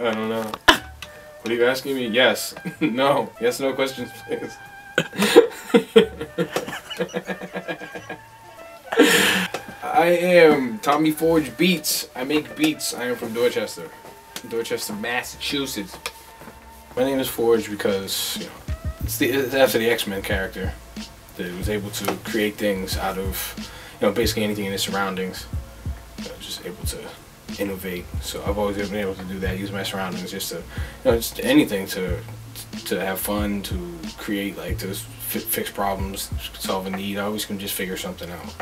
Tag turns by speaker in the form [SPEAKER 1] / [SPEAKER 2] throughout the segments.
[SPEAKER 1] I don't know. What are you asking me? Yes. No. Yes, no questions, please. I am Tommy Forge Beatz. I make beats. I am from Dorchester, Massachusetts. My name is Forge because, you know, it's after the X-Men character that was able to create things out of, you know, basically anything in his surroundings. Just able to innovate. So I've always been able to do that. Use my surroundings just to, you know, just anything to have fun, to create, like to fix problems, solve a need. I always can just figure something out.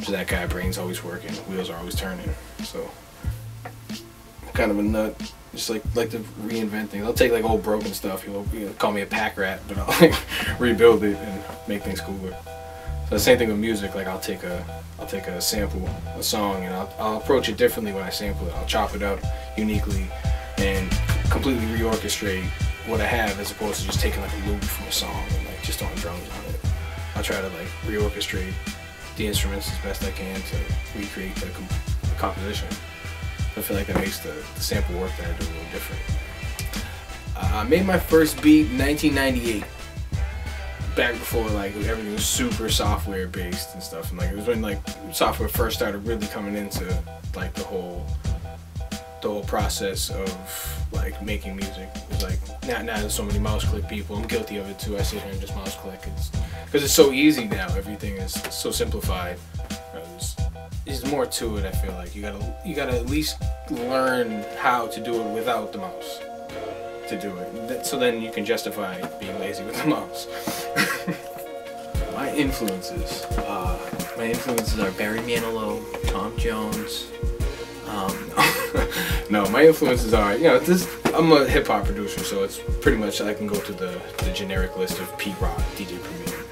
[SPEAKER 1] So that guy, brain's always working, wheels are always turning. So I'm kind of a nut. Just like to reinvent things. I'll take like old broken stuff. You'll call me a pack rat, but I'll like rebuild it and make things cooler. So the same thing with music. Like I'll take a sample, a song, and I'll approach it differently when I sample it. I'll chop it up uniquely and completely reorchestrate what I have, as opposed to just taking like a loop from a song and like just throwing drums on it. I'll try to like reorchestrate the instruments as best I can to recreate the composition. I feel like that makes the sample work that I do a little different. I made my first beat in 1998. Back before like everything was super software based and stuff, and like it was when like software first started really coming into like the whole process of like making music. It was like now there's so many mouse click people. I'm guilty of it too. I sit here and just mouse click. Because it's so easy now. Everything is so simplified. There's more to it. I feel like you gotta at least learn how to do it without the mouse to do it. So then you can justify being lazy with the mouse. My influences are Barry Manilow, Tom Jones. No, my influences are, you know, I'm a hip hop producer, so it's pretty much I can go to the generic list of Pete Rock, DJ Premier,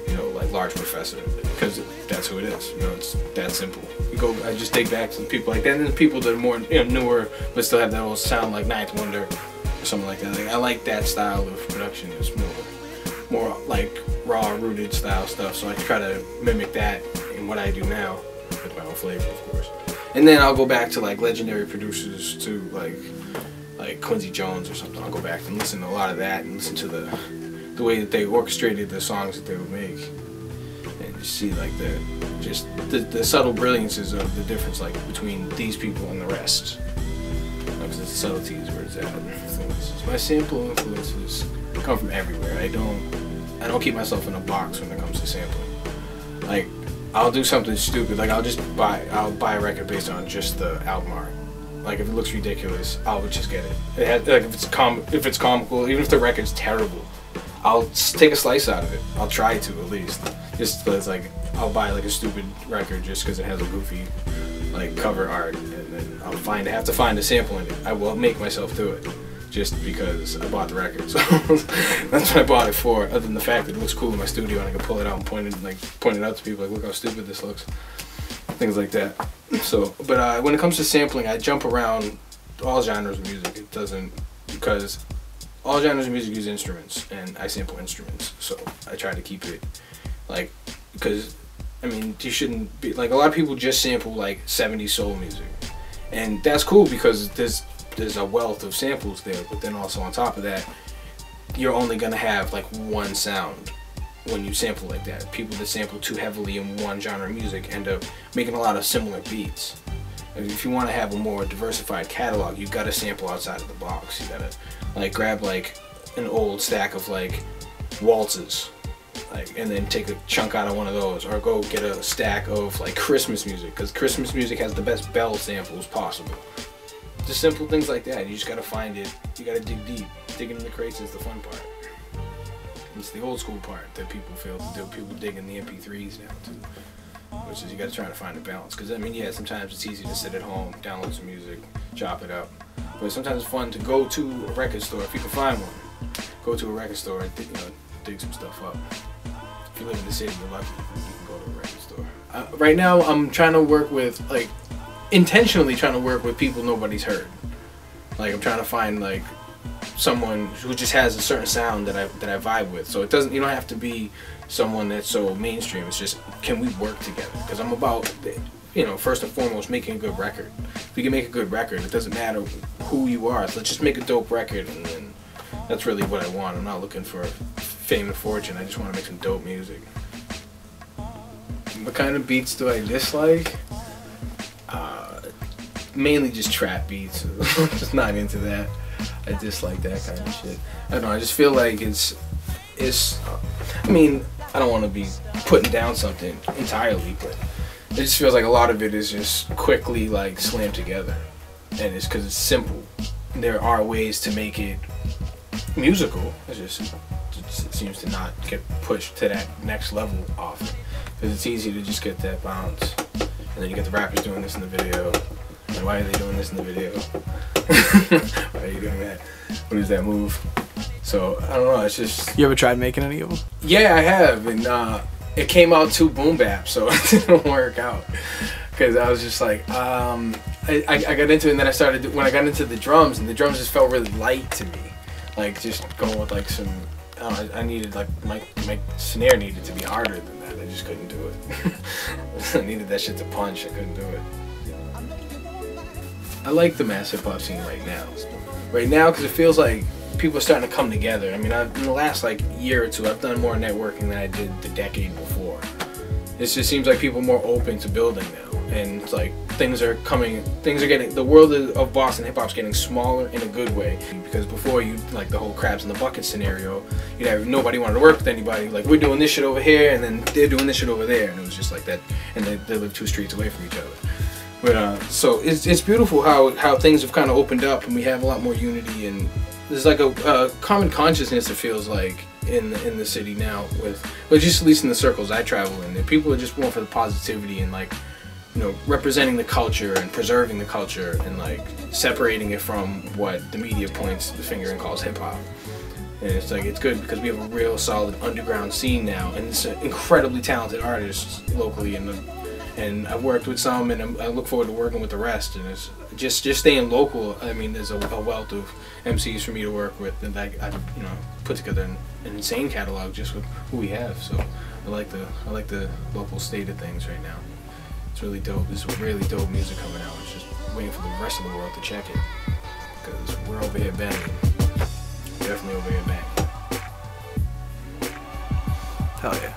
[SPEAKER 1] you know, like Large Professor, because that's who it is. You know, it's that simple. I just dig back to the people like that, and the people that are more, you know, newer, but still have that old sound like Ninth Wonder or something like that. Like, I like that style of production. It's more like raw, rooted style stuff. So I try to mimic that in what I do now with my own flavor, of course. And then I'll go back to like legendary producers too, like Quincy Jones or something. I'll go back and listen to a lot of that and listen to the way that they orchestrated the songs that they would make, and just see like the subtle brilliances of the difference like between these people and the rest. Because the subtleties where it's at. My sample influences come from everywhere. I don't keep myself in a box when it comes to sampling. Like, I'll do something stupid, like I'll buy a record based on just the album art. Like if it looks ridiculous, I'll just get it. Like if it's comical, even if the record's terrible, I'll take a slice out of it. I'll try to at least. Just because like I'll buy like a stupid record just because it has a goofy like cover art, and then I have to find a sample in it. I will make myself do it just because I bought the record. So that's what I bought it for. Other than the fact that it looks cool in my studio and I can pull it out and point it out to people, like, look how stupid this looks. Things like that. So, but when it comes to sampling, I jump around all genres of music. It doesn't, because all genres of music use instruments, and I sample instruments. So I try to keep it like, because I mean, you shouldn't be like, a lot of people just sample like 70s soul music, and that's cool because there's a wealth of samples there, but then also on top of that, you're only gonna have like one sound when you sample like that. People that sample too heavily in one genre of music end up making a lot of similar beats. And if you want to have a more diversified catalog, you gotta sample outside of the box. You gotta like grab like an old stack of like waltzes, like, and then take a chunk out of one of those, or go get a stack of like Christmas music, because Christmas music has the best bell samples possible. Just simple things like that. You just gotta find it. You gotta dig deep. Digging in the crates is the fun part. It's the old school part that people fail to do. People dig in the MP3s now too, which is you gotta try to find a balance. Because I mean, yeah, sometimes it's easy to sit at home, download some music, chop it up. But sometimes it's fun to go to a record store if you can find one. Go to a record store and dig some stuff up. If you live in the city, you're lucky. You can go to a record store. Right now, I'm trying to work with intentionally trying to work with people nobody's heard. Like I'm trying to find like someone who just has a certain sound that I vibe with. So you don't have to be someone that's so mainstream. It's just, can we work together? Because I'm about you know, first and foremost, making a good record. If you can make a good record, it doesn't matter who you are. So let's just make a dope record, and then that's really what I want. I'm not looking for fame and fortune. I just want to make some dope music. What kind of beats do I dislike? Mainly just trap beats. I'm just not into that. I dislike that kind of shit. I don't know. I just feel like it's. I mean, I don't want to be putting down something entirely, but it just feels like a lot of it is just quickly like slammed together, and it's because it's simple. There are ways to make it musical. It seems to not get pushed to that next level often, because it's easy to just get that bounce, and then you get the rappers doing this in the video. And why are they doing this in the video? Why are you doing that? What is that move? So I don't know. It's just.
[SPEAKER 2] You ever tried making any of them?
[SPEAKER 1] Yeah, I have, and it came out too boom bap, so it didn't work out. Because I was just like, I got into it, and then I started when I got into the drums, and the drums just felt really light to me. Like just going with like some. I needed like my snare needed to be harder than that. I just couldn't do it. I needed that shit to punch. I couldn't do it. I like the mass hip hop scene right now. Right now, because it feels like people are starting to come together. I mean, in the last like year or two, I've done more networking than I did the decade before. It just seems like people are more open to building now, and it's like things are getting. The world of Boston hip hop's getting smaller in a good way. Because before, you like the whole crabs in the bucket scenario, you'd have nobody wanted to work with anybody. Like we're doing this shit over here, and then they're doing this shit over there, and it was just like that. And they live 2 streets away from each other. But so it's beautiful how things have kind of opened up, and we have a lot more unity, and there's like a common consciousness, it feels like, in the city now, but just at least in the circles I travel in, and people are just more for the positivity and like, you know, representing the culture and preserving the culture and like separating it from what the media points the finger and calls hip hop. And it's like, it's good because we have a real solid underground scene now, and it's incredibly talented artists locally, and I've worked with some, and I look forward to working with the rest. And it's just staying local. I mean, there's a wealth of MCs for me to work with, and I you know, put together an insane catalog just with who we have. So I like the local state of things right now. It's really dope. There's really dope music coming out. It's just waiting for the rest of the world to check it, because we're over here banging. Definitely over here banging.
[SPEAKER 2] Hell yeah.